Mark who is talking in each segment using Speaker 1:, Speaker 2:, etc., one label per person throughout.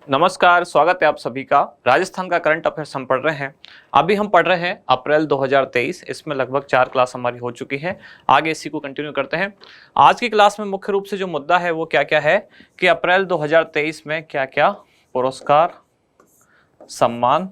Speaker 1: नमस्कार, स्वागत है आप सभी का। राजस्थान का करंट अफेयर्स हम पढ़ रहे हैं। अभी हम पढ़ रहे हैं अप्रैल 2023। इसमें लगभग 4 क्लास हमारी हो चुकी है। आगे इसी को कंटिन्यू करते हैं। आज की क्लास में मुख्य रूप से जो मुद्दा है वो क्या क्या है कि अप्रैल 2023 में क्या क्या पुरस्कार, सम्मान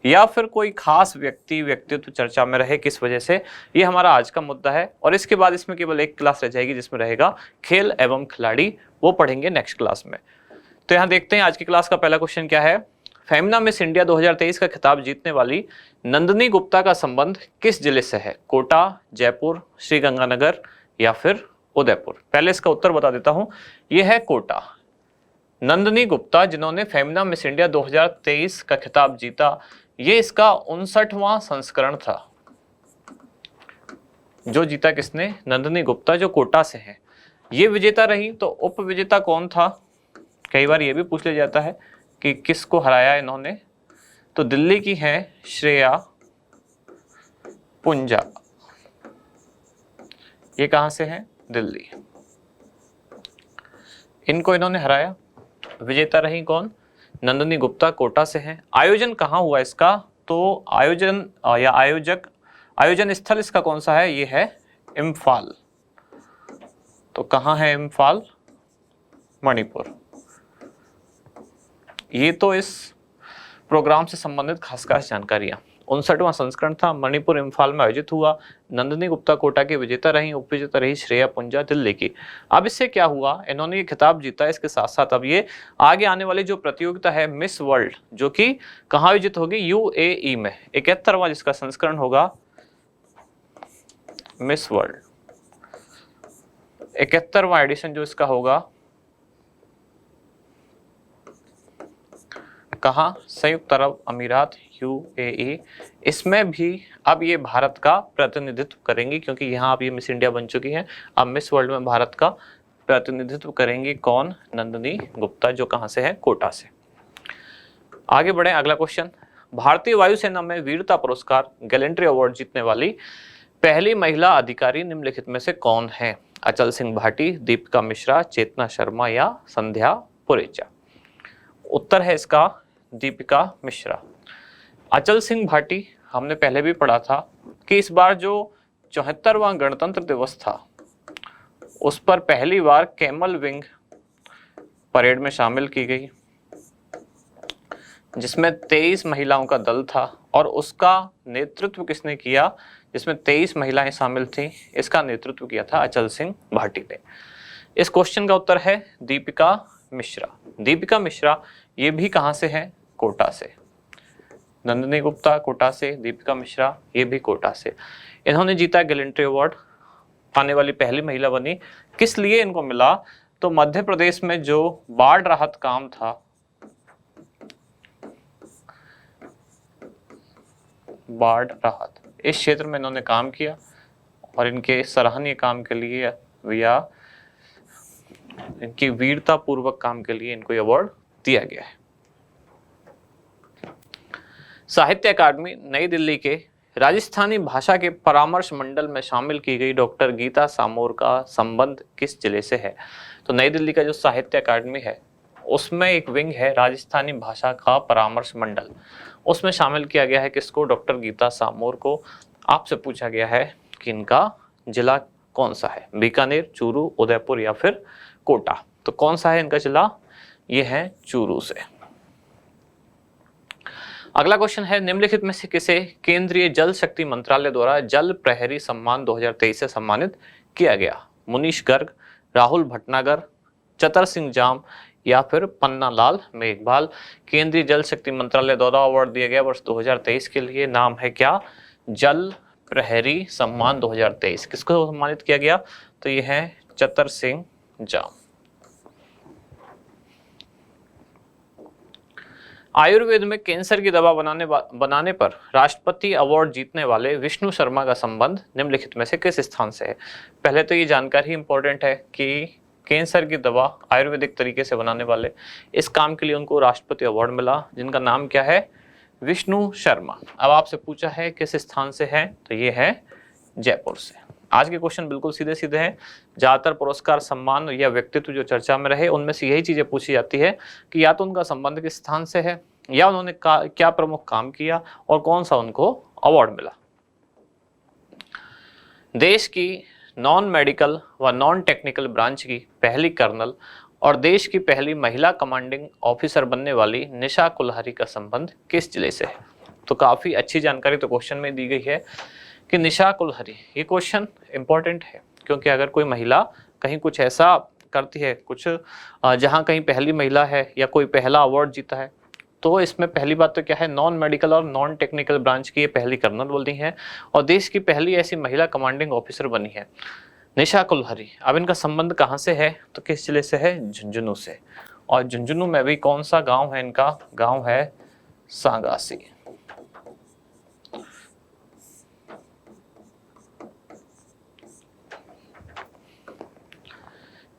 Speaker 1: या फिर कोई खास व्यक्तित्व चर्चा में रहे, किस वजह से, ये हमारा आज का मुद्दा है। और इसके बाद इसमें केवल एक क्लास रह जाएगी जिसमें रहेगा खेल एवं खिलाड़ी, वो पढ़ेंगे नेक्स्ट क्लास में। तो यहाँ देखते हैं आज की क्लास का पहला क्वेश्चन क्या है। फेमिना मिस इंडिया 2023 का खिताब जीतने वाली नंदिनी गुप्ता का संबंध किस जिले से है? कोटा, जयपुर, श्रीगंगानगर या फिर उदयपुर? पहले इसका उत्तर बता देता हूं, यह है कोटा। नंदिनी गुप्ता जिन्होंने फेमिना मिस इंडिया 2023 का खिताब जीता, ये इसका 59वां संस्करण था। जो जीता किसने? नंदिनी गुप्ता, जो कोटा से है। ये विजेता रही, तो उप विजेता कौन था? कई बार ये भी पूछ लिया जाता है कि किसको हराया इन्होंने, तो दिल्ली की है श्रेया पुंजा। ये कहां से है? दिल्ली। इनको इन्होंने हराया। विजेता रही कौन? नंदिनी गुप्ता, कोटा से है। आयोजन कहां हुआ इसका? तो आयोजन या आयोजन स्थल इसका कौन सा है? ये है इम्फाल। तो कहां है इम्फाल? मणिपुर। ये तो इस प्रोग्राम से संबंधित खास जानकारियां। 59वां संस्करण था, मणिपुर इम्फाल में आयोजित हुआ। नंदिनी गुप्ता कोटा की विजेता रही, उपविजेता रही श्रेया पुंजा दिल्ली की। अब इससे क्या हुआ, इन्होंने ये खिताब जीता। इसके साथ साथ अब ये आगे आने वाली जो प्रतियोगिता है मिस वर्ल्ड, जो कि कहाँ आयोजित होगी? यूएई में। 71वां जिसका संस्करण होगा मिस वर्ल्ड, 71वां एडिशन जो इसका होगा, कहाँ? संयुक्त अरब अमीरात, यूएई। इसमें भी अब ये भारत का प्रतिनिधित्व करेंगी, क्योंकि यहाँ अब ये मिस इंडिया बन चुकी हैं। अब मिस वर्ल्ड में भारत का प्रतिनिधित्व करेंगी कौन? नंदिनी गुप्ता, जो कहाँ से है? कोटा से। आगे बढ़े, अगला क्वेश्चन। भारतीय वायुसेना में वीरता पुरस्कार गैलेंट्री अवार्ड जीतने वाली पहली महिला अधिकारी निम्नलिखित में से कौन है? अचल सिंह भाटी, दीपिका मिश्रा, चेतना शर्मा या संध्या पुरेचा? उत्तर है इसका दीपिका मिश्रा। अचल सिंह भाटी हमने पहले भी पढ़ा था कि इस बार जो 74वां गणतंत्र दिवस था, उस पर पहली बार कैमल विंग परेड में शामिल की गई, जिसमें 23 महिलाओं का दल था। और उसका नेतृत्व किसने किया? जिसमें 23 महिलाएं शामिल थी, इसका नेतृत्व किया था अचल सिंह भाटी ने। इस क्वेश्चन का उत्तर है दीपिका मिश्रा। दीपिका मिश्रा ये भी कहां से है? कोटा से। नंदिनी गुप्ता कोटा से, दीपिका मिश्रा ये भी कोटा से। इन्होंने जीता गैलेंट्री अवार्ड, पाने वाली पहली महिला बनी। किस लिए इनको मिला? तो मध्य प्रदेश में जो बाढ़ राहत काम था, बाढ़ राहत, इस क्षेत्र में इन्होंने काम किया और इनके सराहनीय काम के लिए या इनकी वीरता पूर्वक काम के लिए इनको अवार्ड दिया गया है। साहित्य अकादमी नई दिल्ली के राजस्थानी भाषा के परामर्श मंडल में शामिल की गई डॉक्टर गीता सामोर का संबंध किस जिले से है? तो नई दिल्ली का जो साहित्य अकादमी है, उसमें एक विंग है राजस्थानी भाषा का परामर्श मंडल, उसमें शामिल किया गया है किसको? डॉक्टर गीता सामोर को। आपसे पूछा गया है कि इनका जिला कौन सा है? बीकानेर, चूरू, उदयपुर या फिर कोटा? तो कौन सा है इनका जिला? ये है चूरू से। अगला क्वेश्चन है, निम्नलिखित में से किसे केंद्रीय जल शक्ति मंत्रालय द्वारा जल प्रहरी सम्मान 2023 से सम्मानित किया गया? मुनीश गर्ग, राहुल भटनागर, चतर सिंह जाम या फिर पन्ना लाल मेघवाल? केंद्रीय जल शक्ति मंत्रालय द्वारा अवार्ड दिया गया वर्ष 2023 के लिए, नाम है क्या? जल प्रहरी सम्मान 2023। किसको सम्मानित किया गया? तो यह है चतर सिंह जाम। आयुर्वेद में कैंसर की दवा बनाने पर राष्ट्रपति अवार्ड जीतने वाले विष्णु शर्मा का संबंध निम्नलिखित में से किस स्थान से है? पहले तो ये जानकारी इंपॉर्टेंट है कि कैंसर की दवा आयुर्वेदिक तरीके से बनाने वाले, इस काम के लिए उनको राष्ट्रपति अवार्ड मिला, जिनका नाम क्या है? विष्णु शर्मा। अब आपसे पूछा है किस स्थान से है, तो ये है जयपुर से। आज के क्वेश्चन बिल्कुल सीधे सीधे हैं। ज्यादातर पुरस्कार, सम्मान या व्यक्तित्व जो चर्चा में रहे उनमें से यही चीजें पूछी जाती है कि या तो उनका संबंध किस स्थान से है, या उन्होंने क्या प्रमुख काम किया और कौन सा उनको अवार्ड मिला। देश की नॉन मेडिकल व नॉन टेक्निकल ब्रांच की पहली कर्नल और देश की पहली महिला कमांडिंग ऑफिसर बनने वाली निशा कुल्हारी का संबंध किस जिले से है। तो काफी अच्छी जानकारी तो क्वेश्चन में दी गई है कि निशा कुल्हारी। ये क्वेश्चन इंपॉर्टेंट है क्योंकि अगर कोई महिला कहीं कुछ ऐसा करती है, कुछ जहां कहीं पहली महिला है या कोई पहला अवार्ड जीता है, तो इसमें पहली बात तो क्या है, नॉन मेडिकल और नॉन टेक्निकल ब्रांच की ये पहली कर्नल बनी है और देश की पहली ऐसी महिला कमांडिंग ऑफिसर बनी है निशा कुल्हारी। अब इनका संबंध कहाँ से है, तो किस जिले से है, झुंझुनू से। और झुंझुनू में भी कौन सा गांव है, इनका गांव है सांगासी।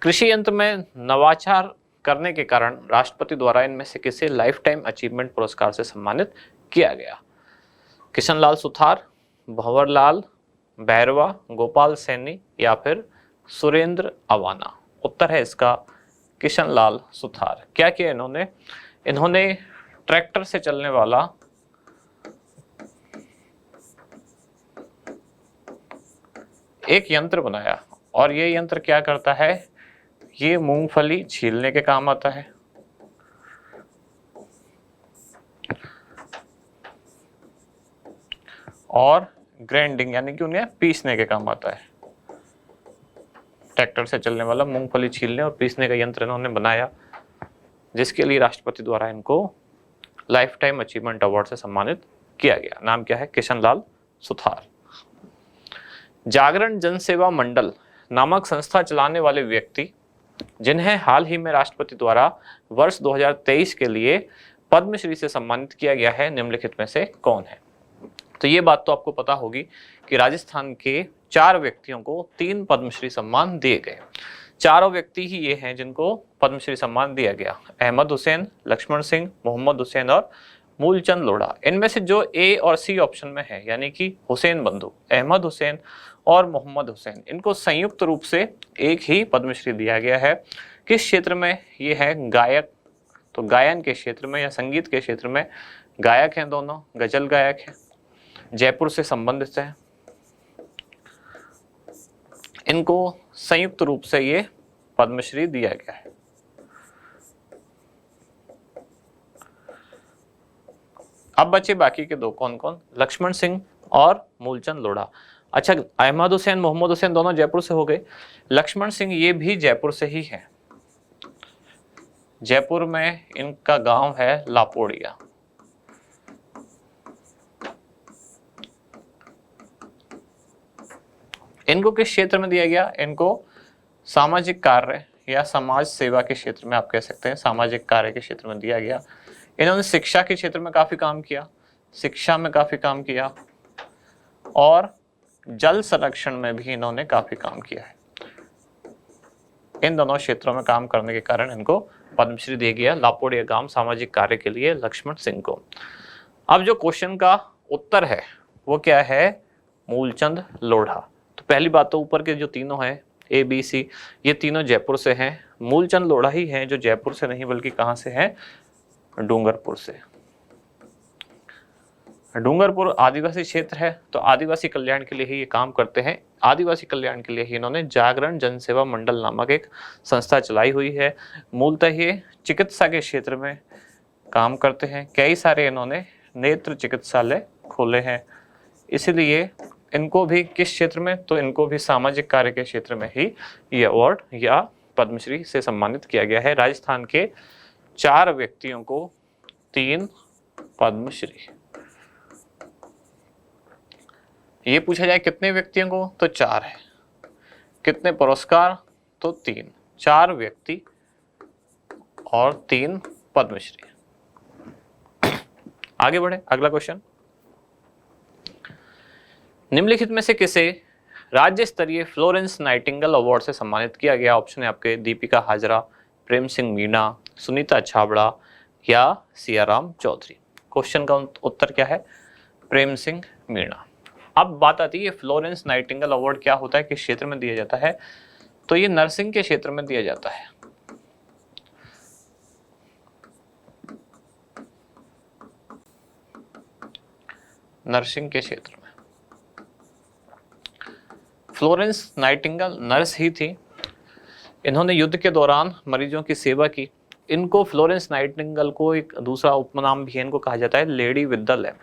Speaker 1: कृषि यंत्र में नवाचार करने के कारण राष्ट्रपति द्वारा इनमें से किसे लाइफ टाइम अचीवमेंट पुरस्कार से सम्मानित किया गया। किशनलाल सुथार, भंवरलाल बैरवा, गोपाल सैनी या फिर सुरेंद्र अवाना। उत्तर है इसका किशनलाल सुथार। क्या किया इन्होंने, इन्होंने ट्रैक्टर से चलने वाला एक यंत्र बनाया और ये यंत्र क्या करता है, ये मूंगफली छीलने के काम आता है और ग्राइंडिंग यानी कि उन्हें पीसने के काम आता है। ट्रैक्टर से चलने वाला मूंगफली छीलने और पीसने का यंत्र इन्होंने बनाया, जिसके लिए राष्ट्रपति द्वारा इनको लाइफ टाइम अचीवमेंट अवार्ड से सम्मानित किया गया। नाम क्या है, किशनलाल सुथार। जागरण जनसेवा मंडल नामक संस्था चलाने वाले व्यक्ति जिन्हें हाल ही में राष्ट्रपति द्वारा वर्ष 2023 के लिए पद्मश्री से सम्मानित किया गया है, निम्नलिखित में से कौन है। तो ये बात तो आपको पता होगी कि राजस्थान के 4 व्यक्तियों को 3 पद्मश्री सम्मान दिए गए। चारों व्यक्ति ही ये हैं जिनको पद्मश्री सम्मान दिया गया, अहमद हुसैन, लक्ष्मण सिंह, मोहम्मद हुसैन और मूलचंद लोढ़ा। इनमें से जो ए और सी ऑप्शन में है, यानी कि हुसैन बंधु, अहमद हुसैन और मोहम्मद हुसैन, इनको संयुक्त रूप से एक ही पद्मश्री दिया गया है। किस क्षेत्र में ये है, गायक, तो गायन के क्षेत्र में या संगीत के क्षेत्र में गायक हैं दोनों, गजल गायक हैं, जयपुर से संबंधित है। इनको संयुक्त रूप से ये पद्मश्री दिया गया है। अब बचे बाकी के 2, कौन कौन, लक्ष्मण सिंह और मूलचंद लोढ़ा। अच्छा, अहमद हुसैन, मोहम्मद हुसैन दोनों जयपुर से हो गए। लक्ष्मण सिंह ये भी जयपुर से ही है। जयपुर में इनका गांव है लापोड़िया। इनको किस क्षेत्र में दिया गया, इनको सामाजिक कार्य या समाज सेवा के क्षेत्र में, आप कह सकते हैं सामाजिक कार्य के क्षेत्र में दिया गया। इन्होंने शिक्षा के क्षेत्र में काफी काम किया, शिक्षा में काफी काम किया और जल संरक्षण में भी इन्होंने काफी काम किया है। इन दोनों क्षेत्रों में काम करने के कारण इनको पद्मश्री दिया गया, लापोड़िया गांव सामाजिक कार्य के लिए लक्ष्मण सिंह को। अब जो क्वेश्चन का उत्तर है वो क्या है, मूलचंद लोढ़ा। तो पहली बात तो ऊपर के जो तीनों हैं ए बी सी, ये तीनों जयपुर से हैं। मूलचंद लोढ़ा ही हैं जो जयपुर से नहीं बल्कि कहां से हैं, डूंगरपुर से। डूंगरपुर आदिवासी क्षेत्र है, तो आदिवासी कल्याण के लिए ही ये काम करते हैं। आदिवासी कल्याण के लिए ही इन्होंने जागरण जनसेवा मंडल नामक एक संस्था चलाई हुई है। मूलतः ये चिकित्सा के क्षेत्र में काम करते हैं। कई सारे इन्होंने नेत्र चिकित्सालय खोले हैं, इसीलिए इनको भी किस क्षेत्र में, तो इनको भी सामाजिक कार्य के क्षेत्र में ही ये अवार्ड या पद्मश्री से सम्मानित किया गया है। राजस्थान के 4 व्यक्तियों को 3 पद्मश्री। ये पूछा जाए कितने व्यक्तियों को, तो 4 है। कितने पुरस्कार, तो 3, 4 व्यक्ति और 3 पद्मश्री। आगे बढ़े, अगला क्वेश्चन। निम्नलिखित में से किसे राज्य स्तरीय फ्लोरेंस नाइटिंगेल अवार्ड से सम्मानित किया गया। ऑप्शन है आपके दीपिका हाजरा, प्रेम सिंह मीणा, सुनीता छाबड़ा या सियाराम चौधरी। क्वेश्चन का उत्तर क्या है, प्रेम सिंह मीणा। अब बात आती है फ्लोरेंस नाइटिंगेल अवार्ड क्या होता है, किस क्षेत्र में दिया जाता है, तो ये नर्सिंग के क्षेत्र में दिया जाता है। नर्सिंग के क्षेत्र में फ्लोरेंस नाइटिंगेल नर्स ही थी। इन्होंने युद्ध के दौरान मरीजों की सेवा की। इनको फ्लोरेंस नाइटिंगेल को एक दूसरा उपनाम भी इनको कहा जाता है, लेडी विद द लैम्प,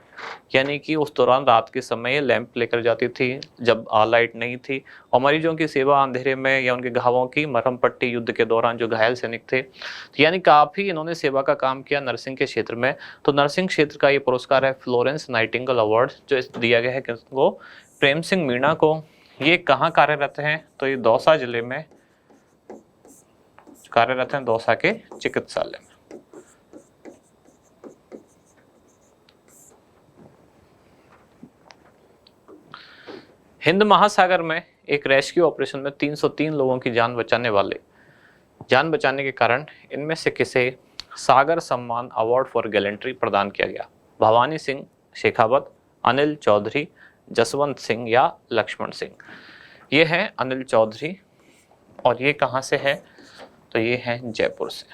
Speaker 1: यानी कि उस दौरान रात के समय ये लैंप लेकर जाती थी जब लाइट नहीं थी, और मरीजों की सेवा अंधेरे में या उनके घावों की मरहम पट्टी युद्ध के दौरान जो घायल सैनिक थे, तो यानी काफ़ी इन्होंने सेवा का काम किया नर्सिंग के क्षेत्र में। तो नर्सिंग क्षेत्र का ये पुरस्कार है फ्लोरेंस नाइटिंगेल अवार्ड, जो दिया गया है किसको, प्रेम सिंह मीणा को। ये कहाँ कार्यरत हैं, तो ये दौसा जिले में कार्यरत हैं, दौसा के चिकित्सालय में। हिंद महासागर में एक रेस्क्यू ऑपरेशन में 303 लोगों की जान बचाने के कारण इनमें से किसे सागर सम्मान अवार्ड फॉर गैलेंट्री प्रदान किया गया। भवानी सिंह शेखावत, अनिल चौधरी, जसवंत सिंह या लक्ष्मण सिंह। ये है अनिल चौधरी, और ये कहाँ से है, तो ये है जयपुर से।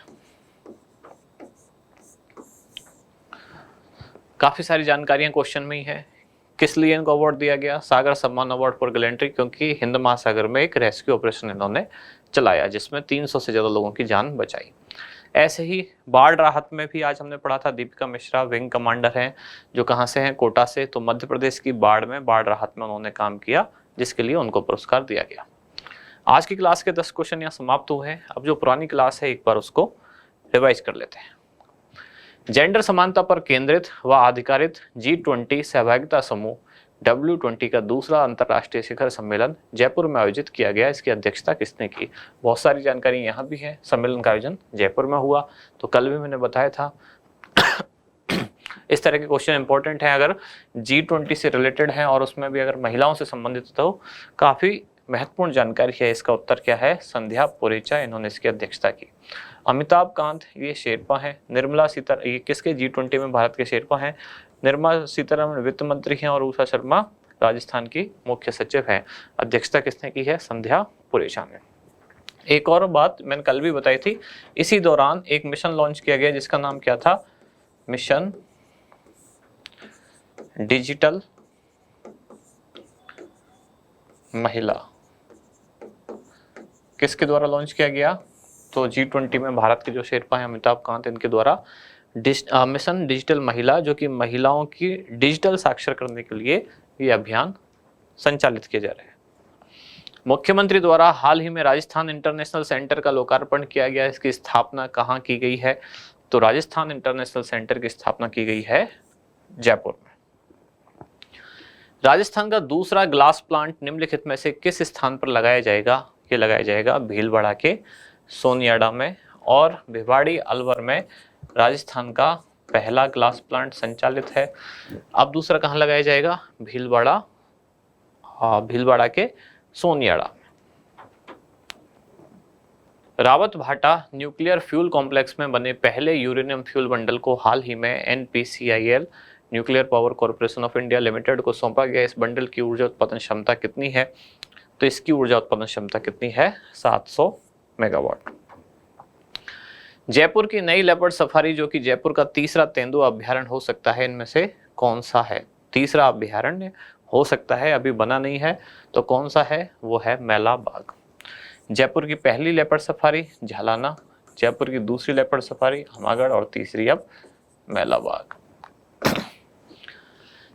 Speaker 1: काफी सारी जानकारियां क्वेश्चन में ही है। किस लिए इनको अवार्ड दिया गया, सागर सम्मान अवार्ड फॉर गैलेंट्री, क्योंकि हिंद महासागर में एक रेस्क्यू ऑपरेशन इन्होंने चलाया जिसमें 300 से ज्यादा लोगों की जान बचाई। ऐसे ही बाढ़ राहत में भी आज हमने पढ़ा था, दीपिका मिश्रा विंग कमांडर हैं, जो कहाँ से हैं, कोटा से। तो मध्य प्रदेश की बाढ़ राहत में उन्होंने काम किया, जिसके लिए उनको पुरस्कार दिया गया। आज की क्लास के 10 क्वेश्चन यहाँ समाप्त हुए हैं। अब जो पुरानी क्लास है एक बार उसको रिवाइज कर लेते हैं। जेंडर समानता पर केंद्रित व आधिकारित G20 सहभागिता समूह W20 का दूसरा अंतर्राष्ट्रीय शिखर सम्मेलन जयपुर में आयोजित किया गया। इसकी अध्यक्षता किसने की? बहुत सारी जानकारी यहाँ भी है। सम्मेलन का आयोजन जयपुर में हुआ, तो कल भी मैंने बताया था। इस तरह के क्वेश्चन इंपॉर्टेंट हैं अगर G20 से रिलेटेड हैं और उसमें भी अगर महिलाओं से संबंधित, तो काफी महत्वपूर्ण जानकारी है। इसका उत्तर क्या है? संध्या पुरेचा, इन्होंने इसकी अध्यक्षता की। अमिताभ कांत ये शेरपा हैं। निर्मला सीतारमण ये किसके G20 में भारत के शेरपा हैं? निर्मला सीतारमण वित्त मंत्री हैं और उषा शर्मा राजस्थान की मुख्य सचिव हैं। अध्यक्षता किसने की है? संध्या पुरेचा ने। एक और बात मैंने कल भी बताई थी, इसी दौरान एक मिशन लॉन्च किया गया जिसका नाम क्या था? मिशन डिजिटल महिला। किसके द्वारा लॉन्च किया गया? तो G20 में भारत के जो शेरपा हैं अमिताभ कांत, इनके द्वारा मिशन डिजिटल महिला, जो कि महिलाओं की डिजिटल साक्षर करने के लिए ये अभियान संचालित किए जा रहे हैं। मुख्यमंत्री द्वारा हाल ही में राजस्थान इंटरनेशनल सेंटर का लोकार्पण किया गया। इसकी स्थापना कहाँ की गई है? तो राजस्थान इंटरनेशनल सेंटर की स्थापना की गई है जयपुर में। राजस्थान का दूसरा ग्लास प्लांट निम्नलिखित में से किस स्थान पर लगाया जाएगा? ये लगाया जाएगा भीलवाड़ा के सोनियाडा में, और भिवाड़ी अलवर में राजस्थान का पहला ग्लास प्लांट संचालित है। अब दूसरा कहाँ लगाया जाएगा? भीलवाड़ा के सोनियाडा। रावत भाटा न्यूक्लियर फ्यूल कॉम्प्लेक्स में बने पहले यूरेनियम फ्यूल बंडल को हाल ही में NPCIL nuclear power corporation of India limited को सौंपा गया। इस बंडल की ऊर्जा उत्पादन क्षमता कितनी है? तो इसकी ऊर्जा उत्पादन क्षमता कितनी है? 700 मेगावाट। जयपुर की नई लेपर्ड सफारी, जो कि जयपुर का तीसरा तेंदुआ अभ्यारण्य हो सकता है, इनमें से कौन सा है? तीसरा अभ्यारण्य हो सकता है, अभी बना नहीं है, तो कौन सा है? वो है मैला बाग। जयपुर की पहली लेपर्ड सफारी झालाना, जयपुर की दूसरी लेपर्ड सफारी हमागढ़, और तीसरी अब मैला बाग।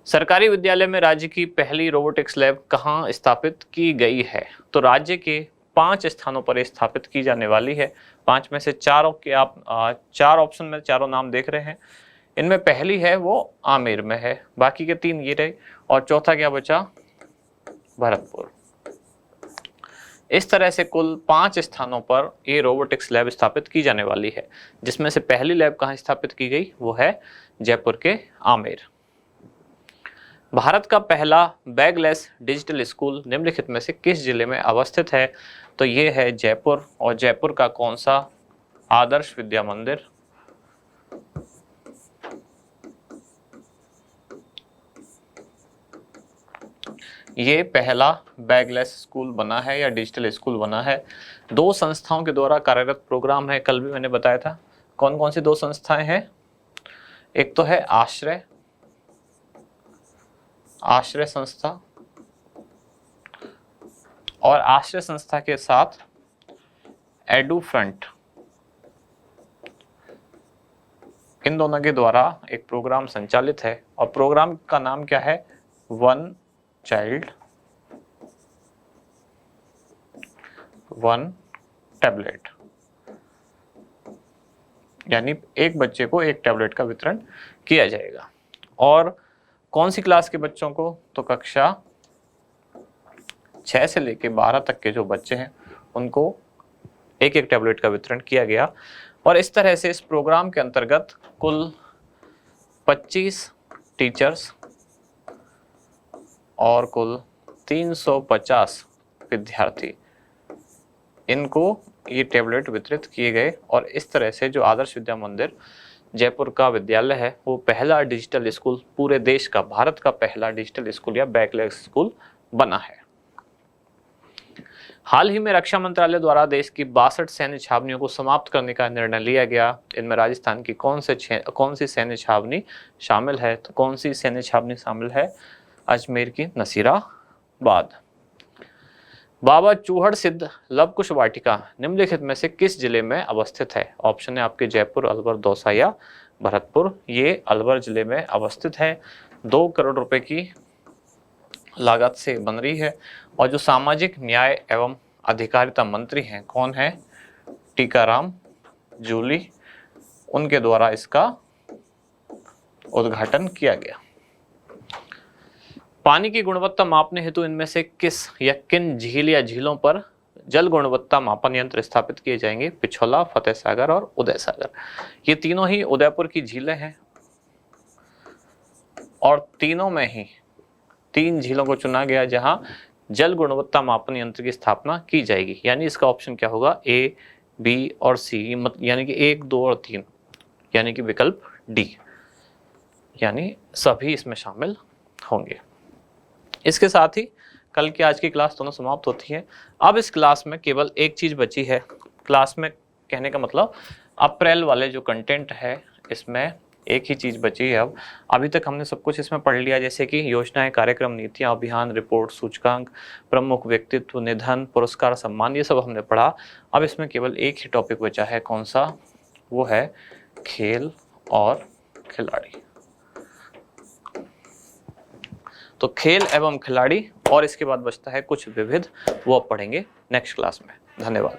Speaker 1: सरकारी विद्यालय में राज्य की पहली रोबोटिक्स लैब कहाँ स्थापित की गई है? तो राज्य के 5 स्थानों पर स्थापित की जाने वाली है। 5 में से 4 के आप 4 ऑप्शन में चारों नाम देख रहे हैं। इनमें पहली है वो आमेर में है, बाकी के 3 ये रहे, और चौथा क्या बचा? भरतपुर। इस तरह से कुल 5 स्थानों पर ये रोबोटिक्स लैब स्थापित की जाने वाली है, जिसमें से पहली लैब कहाँ स्थापित की गई? वो है जयपुर के आमेर। भारत का पहला बैगलेस डिजिटल स्कूल निम्नलिखित में से किस जिले में अवस्थित है? तो ये है जयपुर, और जयपुर का कौन सा? आदर्श विद्या मंदिर। ये पहला बैगलेस स्कूल बना है या डिजिटल स्कूल बना है। 2 संस्थाओं के द्वारा कार्यरत प्रोग्राम है, कल भी मैंने बताया था। कौन कौन सी 2 संस्थाएं हैं? एक तो है आश्रय संस्था, और आश्रय संस्था के साथ एडुफ्रंट, इन दोनों के द्वारा एक प्रोग्राम संचालित है और प्रोग्राम का नाम क्या है? वन चाइल्ड वन टैबलेट, यानी एक बच्चे को एक टैबलेट का वितरण किया जाएगा। और कौन सी क्लास के बच्चों को? तो कक्षा 6 से लेकर 12 तक के जो बच्चे हैं उनको एक एक टैबलेट का वितरण किया गया। और इस तरह से इस प्रोग्राम के अंतर्गत कुल 25 टीचर्स और कुल 350 विद्यार्थी, इनको ये टैबलेट वितरित किए गए। और इस तरह से जो आदर्श विद्या मंदिर जयपुर का विद्यालय है वो पहला डिजिटल स्कूल पूरे देश का, भारत का पहला डिजिटल स्कूल या बैकलेस स्कूल बना है। हाल ही में रक्षा मंत्रालय द्वारा देश की 62 सैन्य छावनियों को समाप्त करने का निर्णय लिया गया। इनमें राजस्थान की कौन सी सैन्य छावनी शामिल है? तो कौन सी सैन्य छावनी शामिल है? अजमेर की नसीराबाद। बाबा चूहड़ सिद्ध लवकुश वाटिका निम्नलिखित में से किस जिले में अवस्थित है? ऑप्शन है आपके जयपुर, अलवर, दौसा या भरतपुर। ये अलवर जिले में अवस्थित है। 2 करोड़ रुपए की लागत से बन रही है। और जो सामाजिक न्याय एवं अधिकारिता मंत्री हैं, कौन है? टीकाराम जूली, उनके द्वारा इसका उद्घाटन किया गया। पानी की गुणवत्ता मापने हेतु इनमें से किस या किन झील या झीलों पर जल गुणवत्ता मापन यंत्र स्थापित किए जाएंगे? पिछोला, फतेह सागर और उदय सागर। ये तीनों ही उदयपुर की झीलें हैं और तीनों में ही 3 झीलों को चुना गया जहां जल गुणवत्ता मापन यंत्र की स्थापना की जाएगी। यानी इसका ऑप्शन क्या होगा? ए, बी और सी, यानी कि 1, 2 और 3, यानी कि विकल्प डी, यानी सभी इसमें शामिल होंगे। इसके साथ ही कल की आज की क्लास दोनों समाप्त होती है। अब इस क्लास में केवल एक चीज बची है। क्लास में कहने का मतलब अप्रैल वाले जो कंटेंट है इसमें एक ही चीज बची है। अब अभी तक हमने सब कुछ इसमें पढ़ लिया, जैसे कि योजनाएं, कार्यक्रम, नीतियां, अभियान, रिपोर्ट, सूचकांक, प्रमुख व्यक्तित्व, निधन, पुरस्कार, सम्मान, ये सब हमने पढ़ा। अब इसमें केवल एक ही टॉपिक बचा है। कौन सा? वो है खेल और खिलाड़ी। तो खेल एवं खिलाड़ी और इसके बाद बचता है कुछ विविध, वो अब पढ़ेंगे नेक्स्ट क्लास में। धन्यवाद।